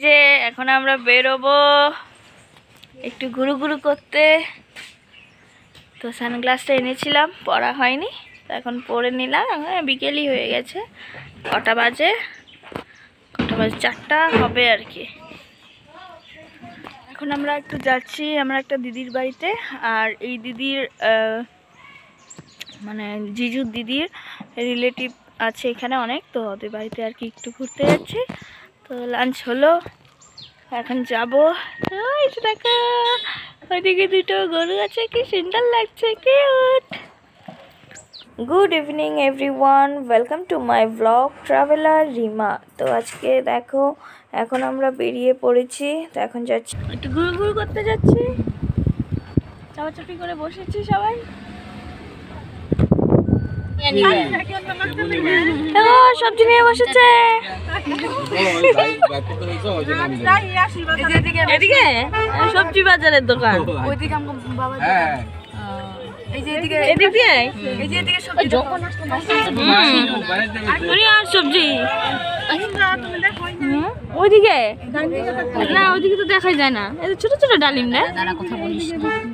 যে এখন আমরা বেরোবো একটু ঘুরু ঘুরু করতে। তো সানগ্লাসটা এনেছিলাম, পরা হয়নি, তো এখন পরে নিলাম। বিকেলই হয়ে গেছে, কটা বাজে 4টা হবে আর কি। এখন আমরা একটু যাচ্ছি আমরা একটা দিদির বাড়িতে। আর এই দিদির মানে জিজুর দিদির রিলেটিভ আছে এখানে অনেক, তো ওদের বাড়িতে আর কি একটু ঘুরতে যাচ্ছি। তো লাঞ্চ হলো, এখন যাবো। দেখো ওইদিকে দুটো গরু আছে, কি সুন্দর লাগছে, cute. Good evening everyone, welcome to my blog traveller Rima. তো আজকে দেখো এখন আমরা বেরিয়ে পড়েছি। তো এখন যাচ্ছি একটু ঘুরু ঘুরু করতে যাচ্ছি, চাপাচাপি করে বসেছি সবাই। সবজি নিয়ে বসেছে এদিকে, সবজি বাজারের দোকান ওইদিকে। আর সবজি ওইদিকে না, ওইদিকে তো দেখাই যায় না। ছোট ছোট ডালিম না,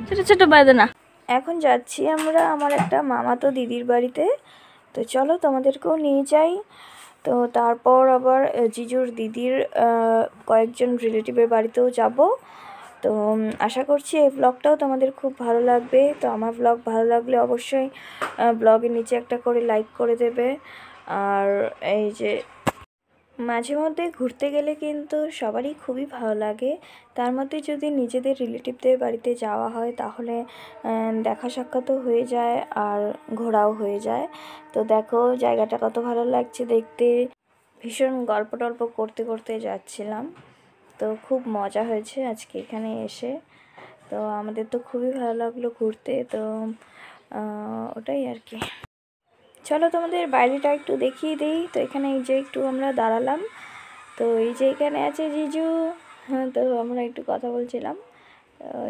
ছোট ছোট বাদানা। এখন যাচ্ছি আমরা আমার একটা মামাতো দিদির বাড়িতে। তো চলো তোমাদেরকেও নিয়ে যাই। তো তারপর আবার জিজুর দিদির কয়েকজন রিলেটিভের বাড়িতেও যাব। তো আশা করছি এই ব্লগটাও তোমাদের খুব ভালো লাগবে। তো আমার ব্লগ ভালো লাগলে অবশ্যই ব্লগের নিচে একটা করে লাইক করে দেবে। আর এই যে মাঝে মধ্যে ঘুরতে গেলে কিন্তু সবারই খুবই ভালো লাগে। তার মধ্যে যদি নিজেদের রিলেটিভদের বাড়িতে যাওয়া হয় তাহলে দেখা সাক্ষাৎও হয়ে যায় আর ঘোরাও হয়ে যায়। তো দেখো জায়গাটা কত ভালো লাগছে দেখতে। ভীষণ গল্প টল্প করতে করতে যাচ্ছিলাম, তো খুব মজা হয়েছে আজকে এখানে এসে। তো আমাদের তো খুবই ভালো লাগলো ঘুরতে। তো ওটাই আর কি। চলো তোমাদের বাইরেটা একটু দেখিয়ে দিই। তো এখানে এই যে একটু আমরা দাঁড়ালাম, তো এই যে এখানে আছে জিজু। হ্যাঁ, তো আমরা একটু কথা বলছিলাম।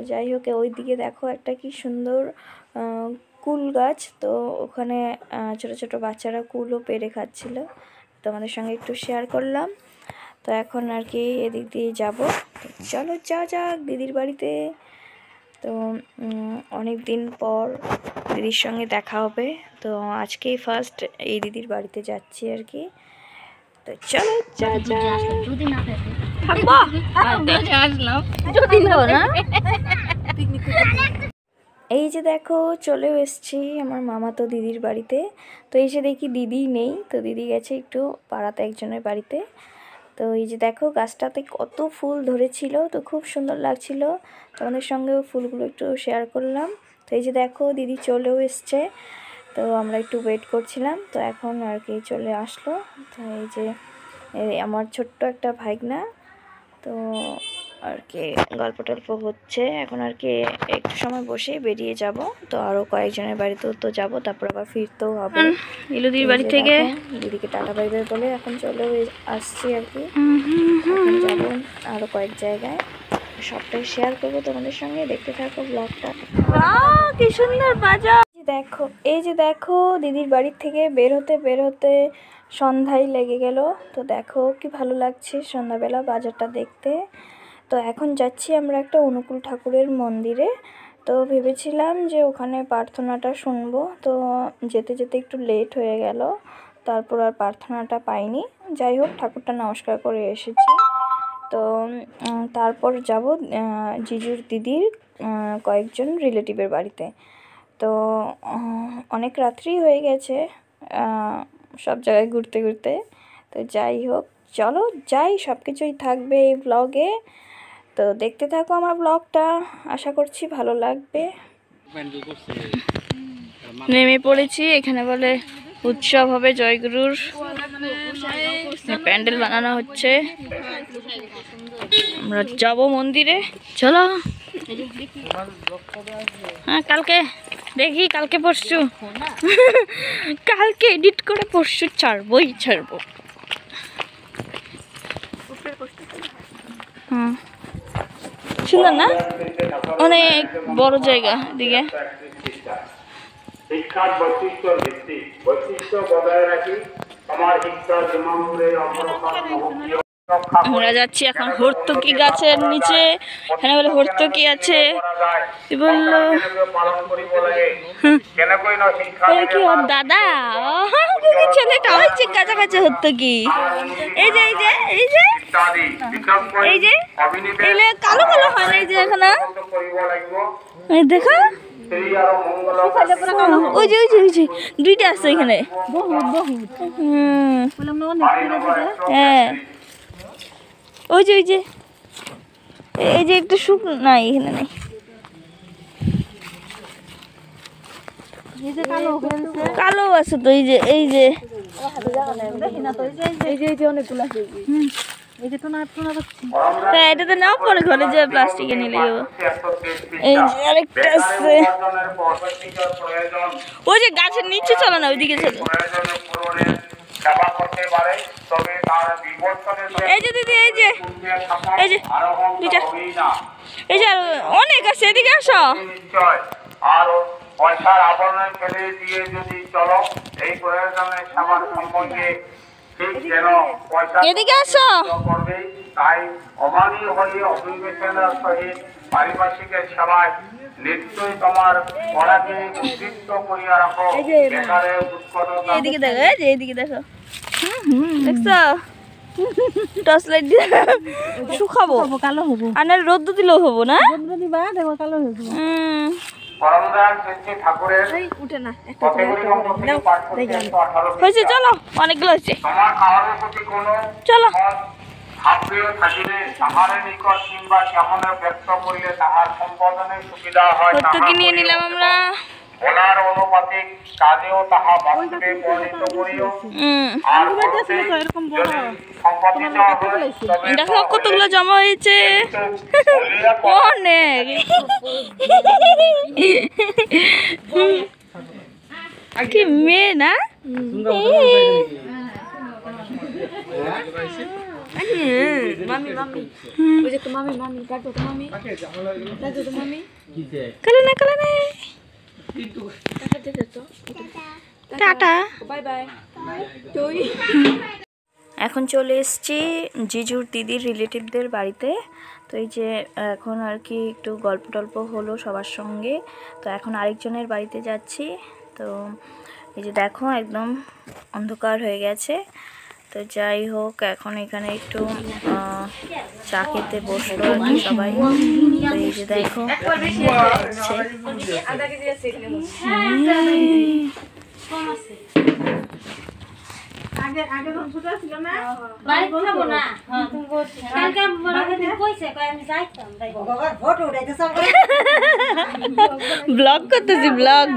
যাই হোক, ওই দিকে দেখো একটা কি সুন্দর কুল গাছ। তো ওখানে ছোট ছোট বাচ্চারা কুলও পেড়ে খাচ্ছিল, তোমাদের সঙ্গে একটু শেয়ার করলাম। তো এখন আর কি এদিক দিয়ে যাবো। চলো যাওয়া যাক দিদির বাড়িতে। তো অনেক দিন পর দিদির সঙ্গে দেখা হবে। তো আজকেই ফার্স্ট এই দিদির বাড়িতে যাচ্ছি আর কি। তো চলো এই যে দেখো চলেও এসছি আমার মামাতো দিদির বাড়িতে। তো এসে দেখি দিদি নেই, তো দিদি গেছে একটু পাড়াতে একজনের বাড়িতে। তো এই যে দেখো গাছটাতে কত ফুল ধরেছিল, তো খুব সুন্দর লাগছিল। তোমাদের সঙ্গেও ফুলগুলো একটু শেয়ার করলাম। তো এই যে দেখো দিদি চলেও এসছে, তো আমরা একটু ওয়েট করছিলাম। তো এখন আর কি চলে আসলো। তো এই যে আমার ছোট্ট একটা ভাইগনা, তো আর কি গল্প টল্প হচ্ছে। এখন আর কি একটু সময় বসে বেরিয়ে যাব। তো আরও কয়েকজনের বাড়িতেও তো যাবো, তারপর আবার ফিরতেও হবে ইলুদির বাড়ি থেকে। দিদিকে টাটা বাই বাই বলে এখন চলেও আসছি আর কি। এখন যাবো আরও কয়েক জায়গায়, সবটাই শেয়ার করবো তোমাদের সঙ্গে। দেখতে থাকো ব্লগটা। কি সুন্দর বাজার দেখো। এই যে দেখো দিদির বাড়ির থেকে বের হতে সন্ধ্যায় লেগে গেল। তো দেখো কি ভালো লাগছে সন্ধ্যাবেলা বাজারটা দেখতে। তো এখন যাচ্ছি আমরা একটা অনুকূল ঠাকুরের মন্দিরে। তো ভেবেছিলাম যে ওখানে প্রার্থনাটা শুনবো, তো যেতে যেতে একটু লেট হয়ে গেল, তারপর আর প্রার্থনাটা পাইনি। যাই হোক ঠাকুরটা নমস্কার করে এসেছি। তো তারপর যাব জিজুর দিদির কয়েকজন রিলেটিভের বাড়িতে। তো অনেক রাত্রি হয়ে গেছে সব জায়গায় ঘুরতে ঘুরতে। তো যাই হোক চলো যাই, সব কিছুই থাকবে এই ব্লগে। তো দেখতে থাকো আমার ব্লগটা, আশা করছি ভালো লাগবে। নেমে পড়েছি এখানে, বলে উৎসব হবে জয়গুরুর, প্যান্ডেল বানানো হচ্ছে। আমরা যাব মন্দিরে, চলো। হ্যাঁ কালকে দেখি, কালকে পরশু কালকে এডিট করে পরশু ছাড়বো। সুন্দর না, অনেক বড় জায়গা দিকে। শিক্ষার বৈশিষ্ট্যর ভিত্তি বৈশিষ্ট্য বজায় রাখি আমার শিক্ষার আমরা যাচ্ছি এখন হর্তুকি গাছের নিচে। এখানে বলে হর্তুকি আছে, কি বললো কি ওর দাদা ছেলেটা হচ্ছে কাছাকাছি হর্তুকি। এই যে এই যে এই যে এই যে এলে কালো কালো হয় না, এই যে এখানে এই দেখো ওই যে ওই যে ওই যে দুইটা আছে এখানে। হ্যাঁ ওই যে এই যে একটু শুক নাই, এখানে নাই। কালো আছে তো এই যে এই যে এটাতে নাও পরে ঘরে যে প্লাস্টিকে নিলে এই যে আরেকটা আছে। ওই যে গাছের নিচে চলো না, ওইদিকে চলো। এই যে দিদি এই যে এই যে দুইটা এই যে অনেক আছে, এদিকে আসো। পয়সার আবরণে ফেলে দিয়ে যদি চলো এই প্রয়োজনে সবার সম্পর্কে ঠিক যেন পয়সা এদিকে আসো করবে, তাই অমানি হয়ে অবিবেচনার সহিত পারিপার্শ্বিকের সেবায় নিশ্চয়ই তোমার পড়াকে উদ্দীপ্ত করিয়া রাখো। বেকারে উৎকটতা এদিকে দেখো, এই যে এদিকে দেখো, দেখছো টর্চ লাইট দিয়ে শুকাবো, কালো হবো। আর রোদ দিলেও হবো না, রোদ দিবা দেখো কালো হবো। হয়েছে চলো, অনেকগুলো হয়েছে চলো। হর্তুকি নিয়ে নিলাম আমরা। দেখো কতগুলো জমা হয়েছে, অনেক। কি মেয়ে না, টাটা বাই বাই। এখন চলে এসেছি জিজুর দিদির রিলেটিভদের বাড়িতে। তো এই যে এখন আর কি একটু গল্প টল্প হলো সবার সঙ্গে। তো এখন আরেকজনের বাড়িতে যাচ্ছি। তো এই যে দেখো একদম অন্ধকার হয়ে গেছে। তো যাই হোক, এখন এখানে একটু চা খেতে বসলো আর কি সবাই। তো এই যে দেখো ব্লগ করতেছি, ব্লগ।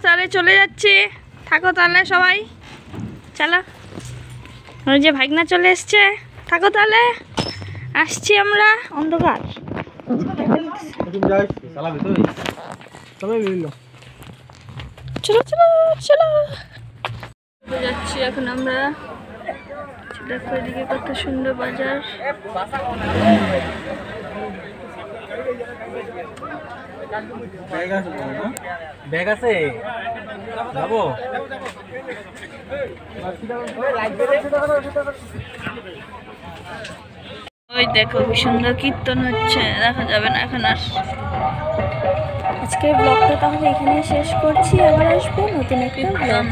তাহলে চলে যাচ্ছি, থাকো তাহলে সবাই, চলো। ওই যে ভাগনা চলে এসছে, থাকো তাহলে, আসছি আমরা। অন্ধকার চলো চলো চলো যাচ্ছি এখন আমরা। দেখো এদিকে কত সুন্দর বাজার। ব্যাগ আছে যাবো। ওই দেখো কি সুন্দর কীর্তন হচ্ছে, দেখা যাবে না এখন আর। আজকের ব্লগটা তাহলে এখানে শেষ করছি, আবার আসবো নতুন একটা ব্লগ।